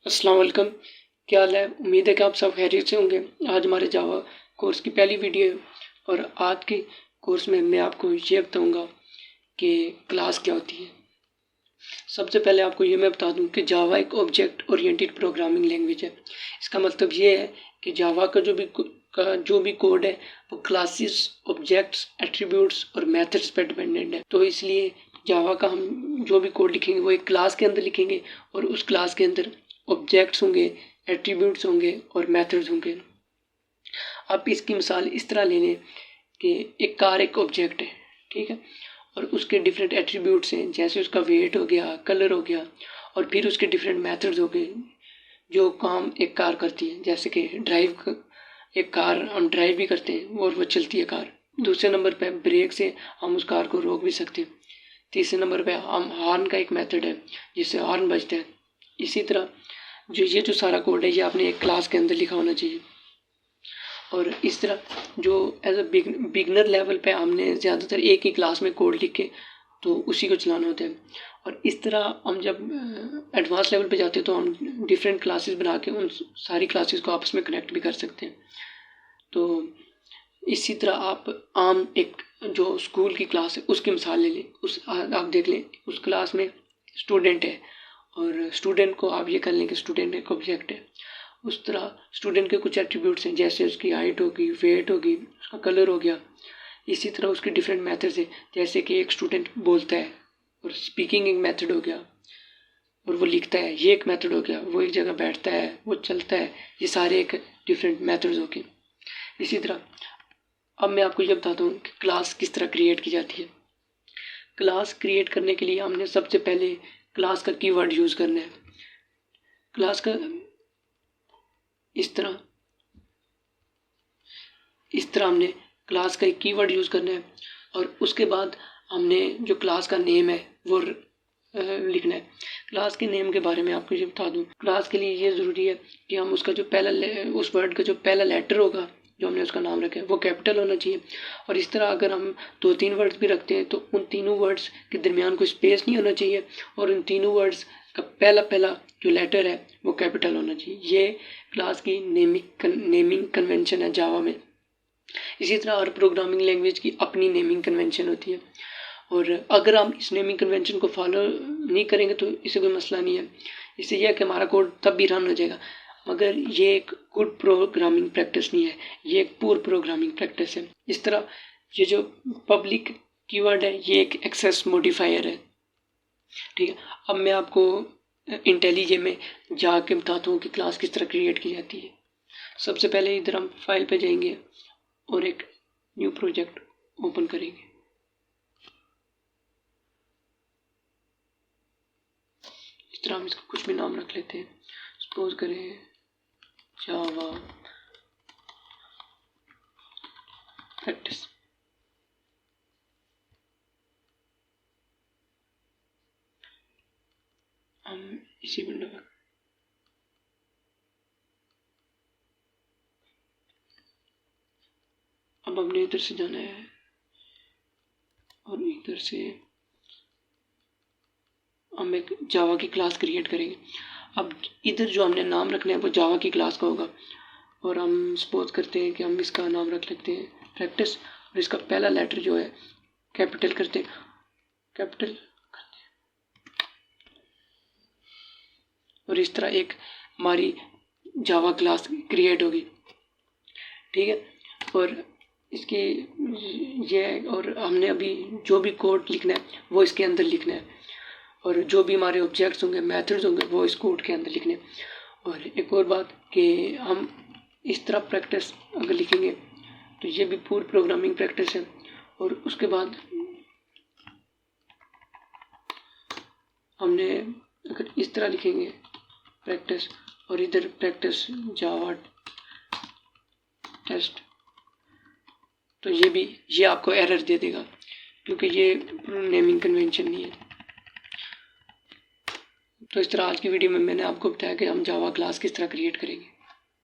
अस्सलाम वालेकुम। क्या हाल है? उम्मीद है कि आप सब खैरियत से होंगे। आज हमारे जावा कोर्स की पहली वीडियो है और आज के कोर्स में मैं आपको ये बताऊंगा कि क्लास क्या होती है। सबसे पहले आपको ये मैं बता दूं कि जावा एक ऑब्जेक्ट ओरिएंटेड प्रोग्रामिंग लैंग्वेज है। इसका मतलब ये है कि जावा का जो भी कोड है वो क्लासेस, ऑब्जेक्ट्स, एट्रीब्यूट्स और मेथड्स पर डिपेंडेंट है। तो इसलिए जावा का हम जो भी कोड लिखेंगे वो एक क्लास के अंदर लिखेंगे और उस क्लास के अंदर ऑब्जेक्ट्स होंगे, एट्रीब्यूट्स होंगे और मेथड्स होंगे। आप इसकी मिसाल इस तरह ले लें कि एक कार एक ऑब्जेक्ट है, ठीक है, और उसके डिफरेंट एट्रीब्यूट्स हैं, जैसे उसका वेट हो गया, कलर हो गया, और फिर उसके डिफरेंट मेथड्स हो गए जो काम एक कार करती है। जैसे कि एक कार हम ड्राइव भी करते हैं और वो चलती है कार। दूसरे नंबर पे ब्रेक से हम उस कार को रोक भी सकते हैं। तीसरे नंबर पे हम हॉर्न का एक मेथड है जिससे हॉर्न बजता है। इसी तरह जो सारा कोड है ये आपने एक क्लास के अंदर लिखा होना चाहिए। और इस तरह जो एज अ बिगनर लेवल पे हमने ज़्यादातर एक ही क्लास में कोड लिख के तो उसी को चलाना होता है। और इस तरह हम जब एडवांस लेवल पे जाते हैं तो हम डिफरेंट क्लासेस बना के उन सारी क्लासेस को आपस में कनेक्ट भी कर सकते हैं। तो इसी तरह आप आम एक जो स्कूल की क्लास है उसकी मिसाल ले लें। आप देख लें उस क्लास में स्टूडेंट है और स्टूडेंट को आप ये कर लें कि स्टूडेंट एक ऑब्जेक्ट है। उस तरह स्टूडेंट के कुछ एट्रीब्यूट्स हैं, जैसे उसकी हाइट होगी, वेट होगी, उसका कलर हो गया। इसी तरह उसके डिफरेंट मेथड्स हैं, जैसे कि एक स्टूडेंट बोलता है और स्पीकिंग एक मेथड हो गया, और वो लिखता है ये एक मेथड हो गया, वो एक जगह बैठता है, वो चलता है, ये सारे एक डिफरेंट मेथड्स हो गए। इसी तरह अब मैं आपको ये बताता हूँ कि क्लास किस तरह क्रिएट की जाती है। क्लास क्रिएट करने के लिए हमने सबसे पहले क्लास का कीवर्ड यूज़ करना है। क्लास का इस तरह हमने क्लास का एक कीवर्ड यूज़ करना है और उसके बाद हमने जो क्लास का नेम है वो लिखना है। क्लास के नेम के बारे में आपको ये बता दूं, क्लास के लिए ये ज़रूरी है कि हम उसका जो उस वर्ड का जो पहला लेटर होगा जो हमने उसका नाम रखा है वो कैपिटल होना चाहिए। और इस तरह अगर हम 2-3 वर्ड्स भी रखते हैं तो उन तीनों वर्ड्स के दरमियान कोई स्पेस नहीं होना चाहिए और उन तीनों वर्ड्स का पहला जो लेटर है वो कैपिटल होना चाहिए। ये क्लास की नेमिंग कन्वेंशन है जावा में। इसी तरह हर प्रोग्रामिंग लैंग्वेज की अपनी नेमिंग कन्वेंशन होती है और अगर हम इस नेमिंग कन्वेंशन को फॉलो नहीं करेंगे तो इससे कोई मसला नहीं है। इससे यह है कि हमारा कोड तब भी रन हो जाएगा, मगर ये एक गुड प्रोग्रामिंग प्रैक्टिस नहीं है, ये एक पुअर प्रोग्रामिंग प्रैक्टिस है। इस तरह ये जो पब्लिक कीवर्ड है ये एक एक्सेस मॉडिफायर है, ठीक है। अब मैं आपको इंटेलिजे में जाके बताता हूँ कि क्लास किस तरह क्रिएट की जाती है। सबसे पहले इधर हम फाइल पे जाएंगे और एक न्यू प्रोजेक्ट ओपन करेंगे। इस तरह हम इसका कुछ भी नाम रख लेते हैं, सपोज करें जावा प्रैक्टिस। हम इसी विंडो में अब हमने इधर से जाना है और इधर से हम एक जावा की क्लास क्रिएट करेंगे। अब इधर जो हमने नाम रखना है वो जावा की क्लास का होगा और हम सपोज करते हैं कि हम इसका नाम रख लेते हैं प्रैक्टिस और इसका पहला लेटर जो है कैपिटल करते हैं, और इस तरह एक हमारी जावा क्लास क्रिएट होगी, ठीक है। और इसके ये और हमने अभी जो भी कोड लिखना है वो इसके अंदर लिखना है और जो भी हमारे ऑब्जेक्ट्स होंगे, मेथड्स होंगे, वो इस कोड के अंदर लिखने। और एक और बात कि हम इस तरह प्रैक्टिस अगर लिखेंगे तो ये भी पूरी प्रोग्रामिंग प्रैक्टिस है। और उसके बाद हमने अगर इस तरह लिखेंगे प्रैक्टिस और इधर प्रैक्टिस जावा टेस्ट तो ये आपको एरर दे देगा क्योंकि ये नेमिंग कन्वेंशन नहीं है। तो इस तरह आज की वीडियो में मैंने आपको बताया कि हम जावा क्लास किस तरह क्रिएट करेंगे।